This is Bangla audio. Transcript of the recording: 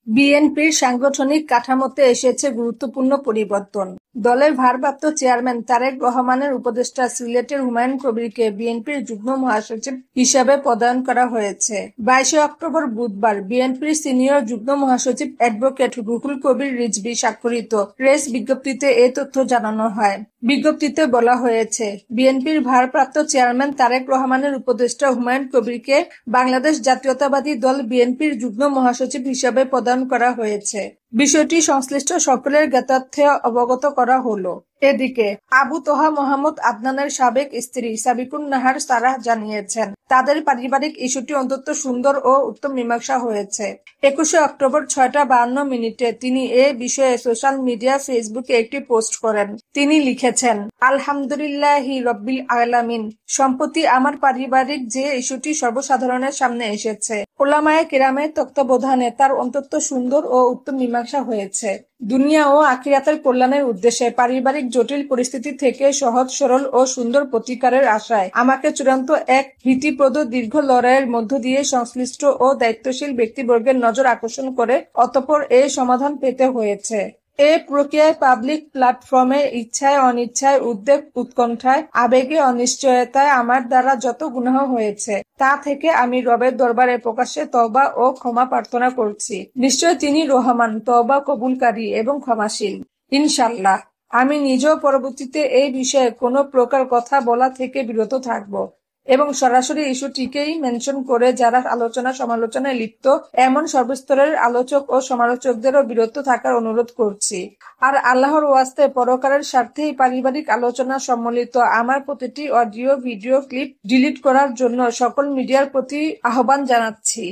বিএনপির সাংগঠনিক কাঠামোতে এসেছে গুরুত্বপূর্ণ পরিবর্তন। দলের ভারপ্রাপ্ত চেয়ারম্যান তারেক রহমানের উপদেষ্টা সিলেটের হুমায়ুন কবিরকে বিএনপির যুগ্ম মহাসচিব হিসাবে পদায়ন করা হয়েছে। 22 অক্টোবর বুধবার বিএনপির সিনিয়র যুগ্ম মহাসচিব অ্যাডভোকেট রুহুল কবির রিজভী স্বাক্ষরিত প্রেস বিজ্ঞপ্তিতে এ তথ্য জানানো হয়। বিজ্ঞপ্তিতে বলা হয়েছে, বিএনপির ভারপ্রাপ্ত চেয়ারম্যান তারেক রহমানের উপদেষ্টা হুমায়ুন কবিরকে বাংলাদেশ জাতীয়তাবাদী দল বিএনপির যুগ্ম মহাসচিব হিসাবে প্রদান করা হয়েছে। বিষয়টি সংশ্লিষ্ট সকলের জ্ঞাতার্থে অবগত করা হলো। এদিকে আবু তোহা মোহাম্মদ আদনানের সাবেক স্ত্রী সাবিকুন নাহার সারাহ জানিয়েছেন, তাদের পারিবারিক ইস্যুটি অত্যন্ত সুন্দর ও উত্তম মীমাংসা হয়েছে। 21 অক্টোবর 6টা 52 মিনিটে তিনি এ বিষয়ে সোশ্যাল মিডিয়া ফেসবুকে একটি পোস্ট করেন। তিনি লিখেছেন, আলহামদুলিল্লাহি রব্বিল আলামিন। সম্প্রতি আমার পারিবারিক যে ইস্যুটি সর্বসাধারণের সামনে এসেছে, ওলামায়ে কেরামের তত্ত্বাবধানে তার অত্যন্ত সুন্দর ও উত্তম মীমাংসা হয়েছে। দুনিয়া ও আখিরাতের কল্যাণের উদ্দেশ্যে পারিবারিক জটিল পরিস্থিতি থেকে সহজ সরল ও সুন্দর প্রতিকারের আশায় আমাকে চূড়ান্ত এক ভীতিপ্রদ দীর্ঘ লড়াইয়ের মধ্য দিয়ে সংশ্লিষ্ট ও দায়িত্বশীল ব্যক্তিবর্গের নজর আকর্ষণ করে অতঃপর এর সমাধান পেতে হয়েছে। এ প্রক্রিয়ায় পাবলিক প্ল্যাটফর্মে ইচ্ছায় অনিচ্ছায়, উদ্বেগ উৎকণ্ঠায়, আবেগে অনিশ্চয়তায় আমার দ্বারা যত গুনাহ হয়েছে, তা থেকে আমি রবের দরবারে প্রকাশ্যে তওবা ও ক্ষমা প্রার্থনা করছি। নিশ্চয় তিনি রহমান, তওবা কবুলকারী এবং ক্ষমাশীল। ইনশাআল্লাহ আমি নিজেও পরবর্তীতে এই বিষয়ে কোনো প্রকার কথা বলা থেকে বিরত থাকব এবং সরাসরি ইস্যুটিকেই মেনশন করে যারা আলোচনা সমালোচনায় লিপ্ত এমন সর্বস্তরের আলোচক ও সমালোচকদেরও বিরত থাকার অনুরোধ করছি। আর আল্লাহর ওয়াস্তে পরকালের স্বার্থেই পারিবারিক আলোচনা সম্বলিত আমার প্রতিটি অডিও ভিডিও ক্লিপ ডিলিট করার জন্য সকল মিডিয়ার প্রতি আহ্বান জানাচ্ছি।